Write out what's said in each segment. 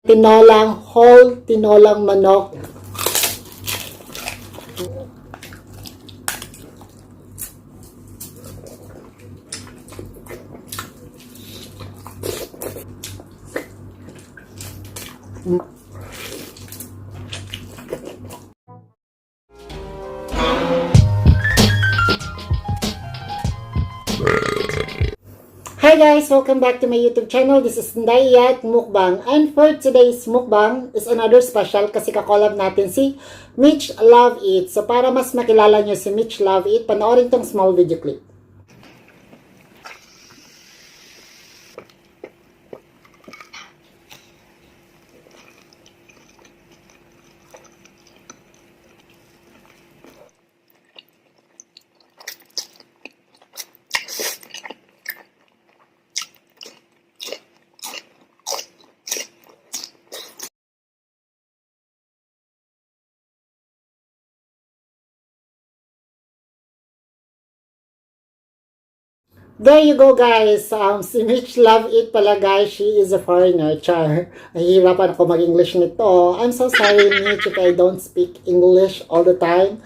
Tinolang, whole tinolang manok. Hi guys! Welcome back to my YouTube channel. This is Ndayat Mukbang. And for today's mukbang is another special kasi kakolab natin si Mitch Love It. So para mas makilala nyo si Mitch Love It, panoorin tong small video clip. There you go guys. Si Mitch Love It pala guys. She is a foreigner. Char. Nahihirapan ako mag-English nito. I'm so sorry Mitch if I don't speak English all the time.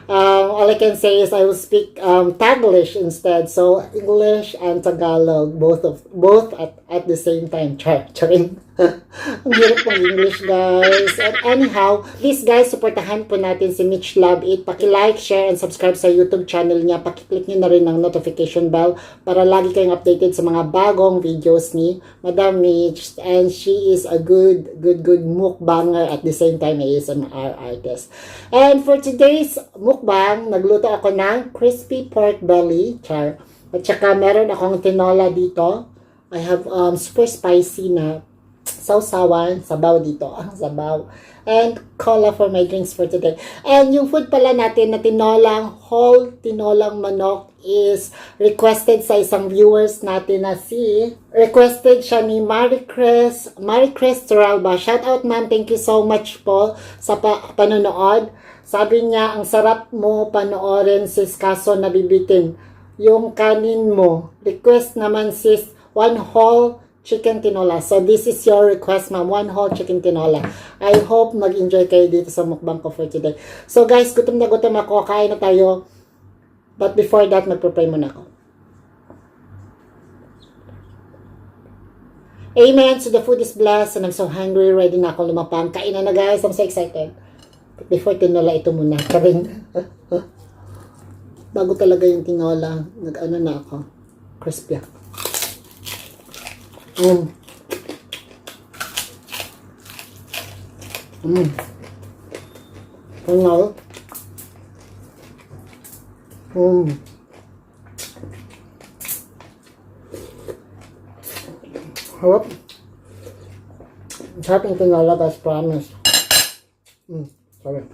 All I can say is I will speak Taglish instead. So English and Tagalog both at the same time. Charing. Ang hirap ng English guys. And anyhow, please guys, supportahan po natin si Mitch Love It. Paki-like, share, and subscribe sa YouTube channel niya. Paki-click niyo na rin ng notification bell para lagi kayong updated sa mga bagong videos ni Madam Mitch. And she is a good mukbanger at the same time ASMR artist. And for today's mukbang, nagluto ako ng crispy pork belly. Char. At saka meron akong tinola dito. I have super spicy na sausawan, sabaw dito, sabaw, and cola for my drinks for today. And yung food pala natin na tinolang, whole tinolang manok is requested sa isang viewers natin na requested siya ni Maricris Turalba. Shout out ma'am, thank you so much po sa panonood. Sabi niya, ang sarap mo panoorin sis, kaso nabibitin yung kanin mo. Request naman sis, one whole chicken tinola. So this is your request ma'am, one whole chicken tinola. I hope mag-enjoy kayo dito sa mukbang ko for today. So guys, gutom na gutom ako, kain na tayo. But before that, magpapray muna ako. Amen. So the food is blessed and I'm so hungry. Ready na ako lumapang. Kain na guys, I'm so excited. But before tinola, ito muna. Karing. Bago talaga yung tinola, nag-ano na ako. Crispy ako. Pangal. Harap. Sarap yung tinola, guys, promise. Sorry.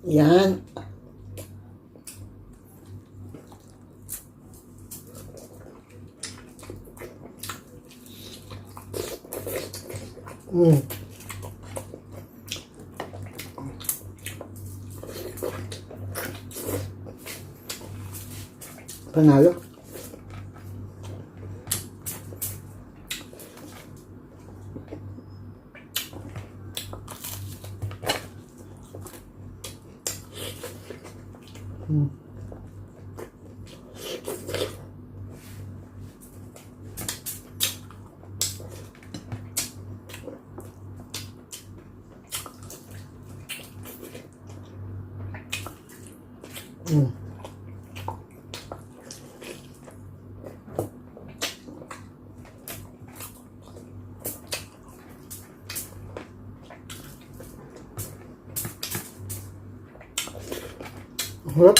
Yan. Panalo. Harap.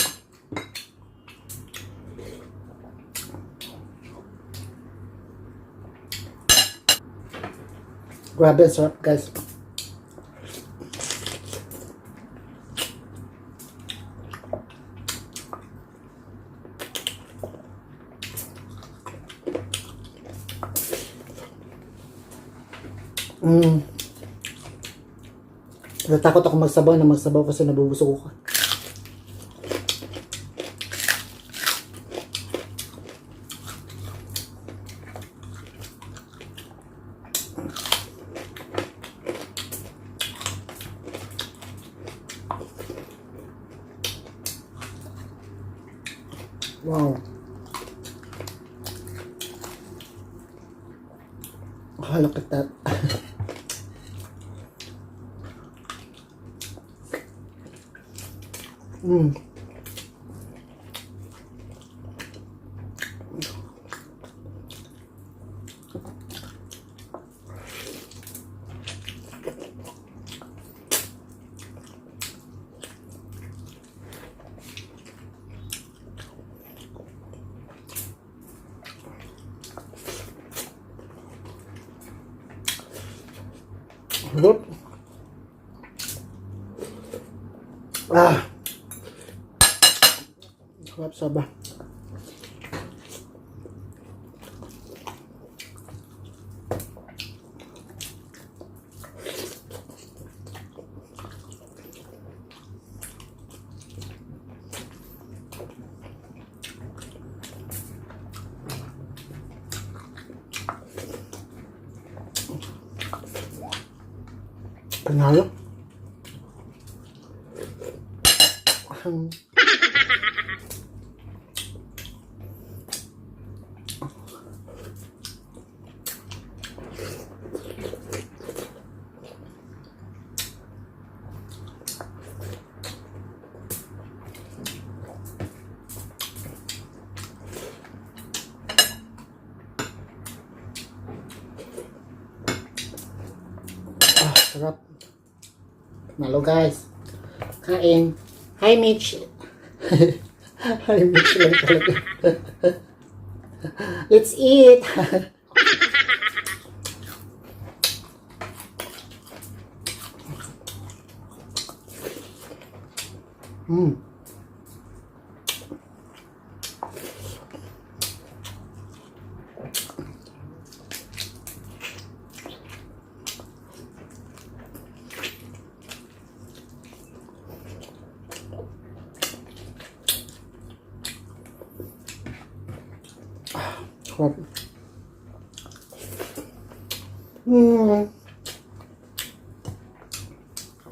Grabe, sarap guys. Natakot ako magsabaw kasi nabubusog ako. Wow. Oh, look at that. Look. Sarap sabah. Panalo. Sarap. Panalo guys. Kain. Hi Mitch. Hi Mitch lang talaga. Let's eat. Sarap.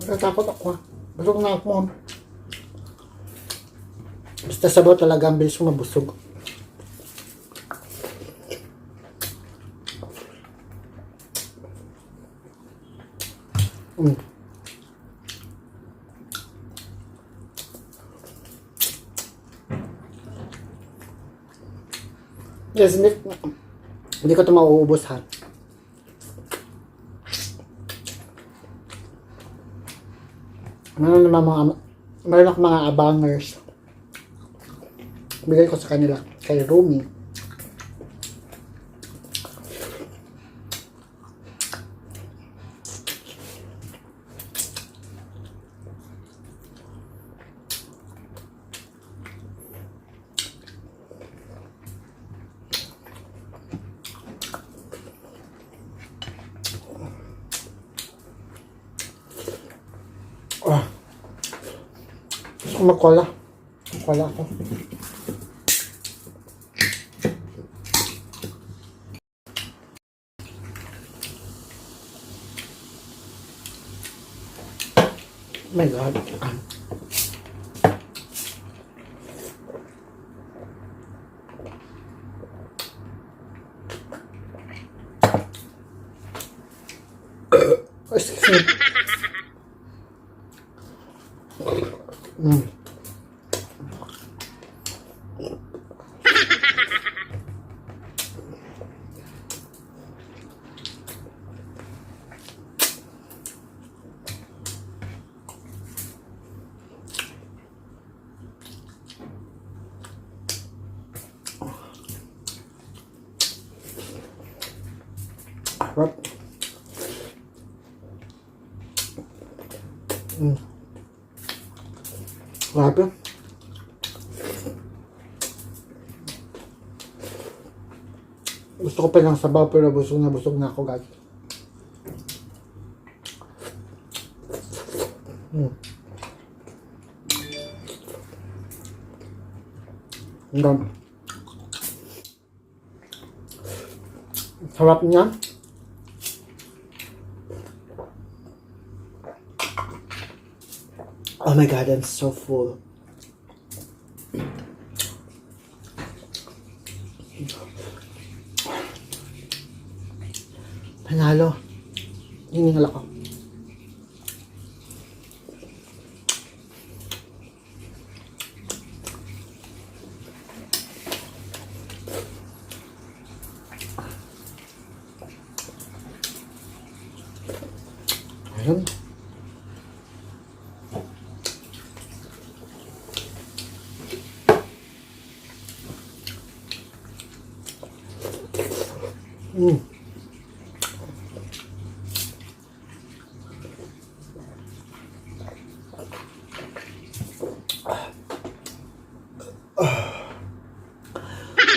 Natakot ako. Busog na ako. Basta sabaw talaga ang bilis ko mabusog. Yes, hindi ko ito mauubos ha. Meron akong mga abangers. Bigay ko sa kanila. Kay Rumi. Gusto ko magkola. Magkola ako. Oh my God. Excuse me. Sarap. Grabe. Gusto ko pa ng sabaw pero busog na ako guys. Mm. Hanggang. Sarap niya. Oh my God, I'm so full. Panalo. Hiningal ako. Ayun.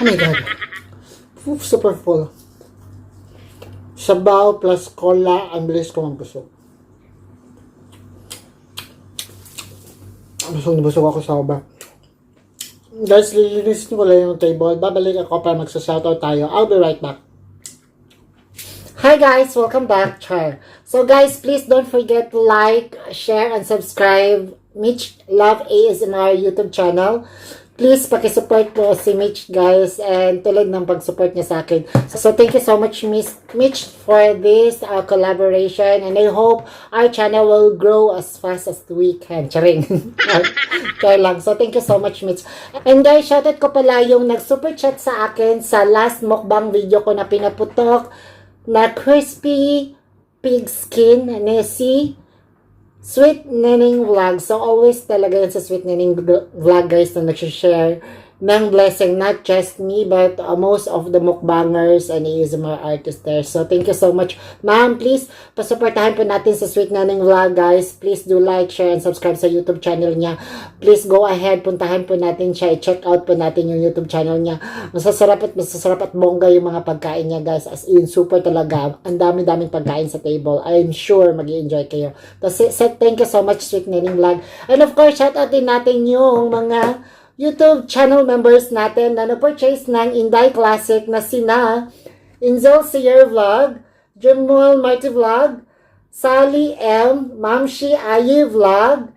Oh my God. Oof, super full. Sabaw plus cola, ang bilis ko magbusog. Busog na busog ako sa oba. Guys, lilinisin ko lang yung table. Babalik ako para magsa-shoutout tayo. I'll be right back. Hi guys, welcome back. Char. So guys, please don't forget to like, share, and subscribe Mitch Love ASMR YouTube channel. Please, pakisupport po si Mitch, guys, and tulad ng pag-support niya sa akin. So, thank you so much, Mitch, for this collaboration, and I hope our channel will grow as fast as we can. Charing. Char lang. So, thank you so much, Mitch. And guys, shoutout ko pala yung nag-super chat sa akin sa last mukbang video ko na pinaputok na crispy pig skin na si Sweet Nening Vlog. So, always talaga yun sa Sweet Nening Vlog, guys, na nagsishare ng blessing. Not just me, but most of the mukbangers and ASMR artists there. So, thank you so much. Ma'am, please, pasuportahan po natin sa Sweet Nening Vlog, guys. Please do like, share, and subscribe sa YouTube channel niya. Please go ahead, puntahan po natin siya. I-check out po natin yung YouTube channel niya. Masasarap at bongga yung mga pagkain niya, guys. As in, super talaga. Ang dami-daming pagkain sa table. I'm sure mag-i-enjoy kayo. So, thank you so much, Sweet Nening Vlog. And of course, shout out din natin yung mga YouTube channel members natin na na-purchase ng Inday Classic na sina Inzel Seyer Vlog, Jimwell Marty Vlog, Sally M, Mamshi Ayi Vlog,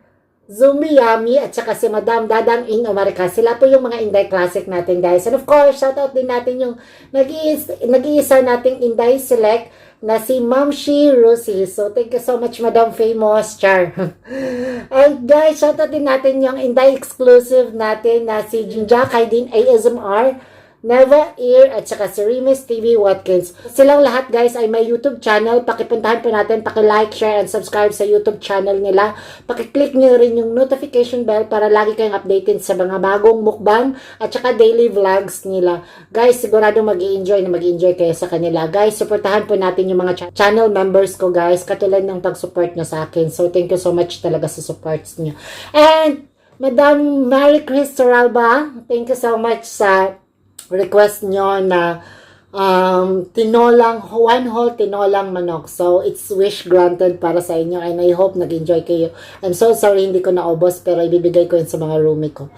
Zumi Yami, at saka si Madam Dadang in America. Sila po yung mga Inday Classic natin, guys. And of course, shoutout din natin yung nag-iisa nating Inday Select na si Mamshi Rosie. So, thank you so much, Madam Famous. Char. And guys, shoutout din natin yung Inday exclusive natin na si Jinja Kaidin ASMR, Neva Ear, at saka si Remus TV Watkins. Silang lahat, guys, ay may YouTube channel. Pakipuntahan po natin, paki-like, share, and subscribe sa YouTube channel nila. Paki-click nyo rin yung notification bell para lagi kayong updated sa mga bagong mukbang at saka daily vlogs nila. Guys, sigurado mag-i-enjoy kayo sa kanila. Guys, supportahan po natin yung mga channel members ko, guys, katulad ng pag-support nyo sa akin. So, thank you so much talaga sa supports nyo. And, Madam Mary Chris Soralba, thank you so much sa request nyo na tinolang, one whole tinolang manok. So, it's wish granted para sa inyo and I hope nag-enjoy kayo. I'm so sorry hindi ko naubos pero ibibigay ko yun sa mga roomie ko.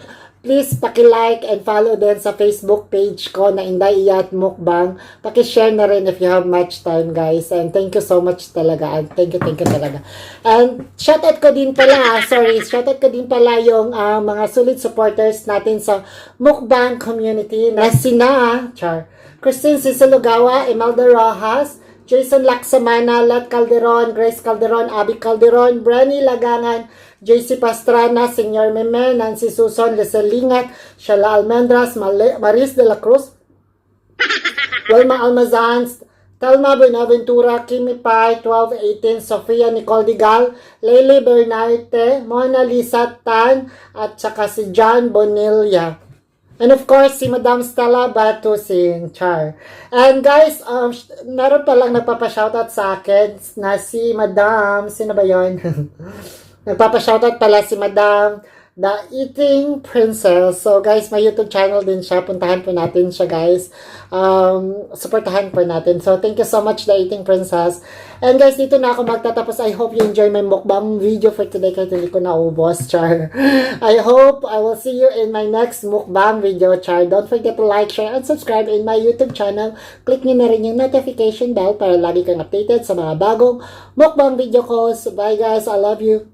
Please, paki-like and follow din sa Facebook page ko na Inday Iyat Mukbang. Paki-share na rin if you have much time, guys. And thank you so much talaga. And thank you talaga. And shoutout ko din pala, shoutout ko din pala yung mga solid supporters natin sa Mukbang community na sina, Christine Sisilugawa, Imelda Rojas, Jason Laksamana, Lat Calderon, Grace Calderon, Abby Calderon, Branny Lagangan, JC Pastrana, Senior Meme, Nancy Susan, Leselingat, Shala Almendras, Maris de la Cruz, Wilma Almazans, Telma Buenaventura, Kimi Pai, 1218, Sofia Nicole Digal, Leila Bernarte, Mona Lisa Tan, at saka si John Bonilla. And of course, si Madam Stella Batusing, Char. And guys, meron palang nagpapa-shoutout sa akin na si Madam, sino ba yun? Nagpapa-shoutout pala si Madam The Eating Princess. So guys, may YouTube channel din siya. Puntahan po natin siya guys. Supportahan po natin. So thank you so much, The Eating Princess. And guys, dito na ako magtatapos. I hope you enjoy my mukbang video for today kahit hindi ko naubos, char. I hope I will see you in my next mukbang video, char. Don't forget to like, share, and subscribe in my YouTube channel. Click nyo na rin yung notification bell para lagi kang updated sa mga bagong mukbang video ko. So bye guys, I love you.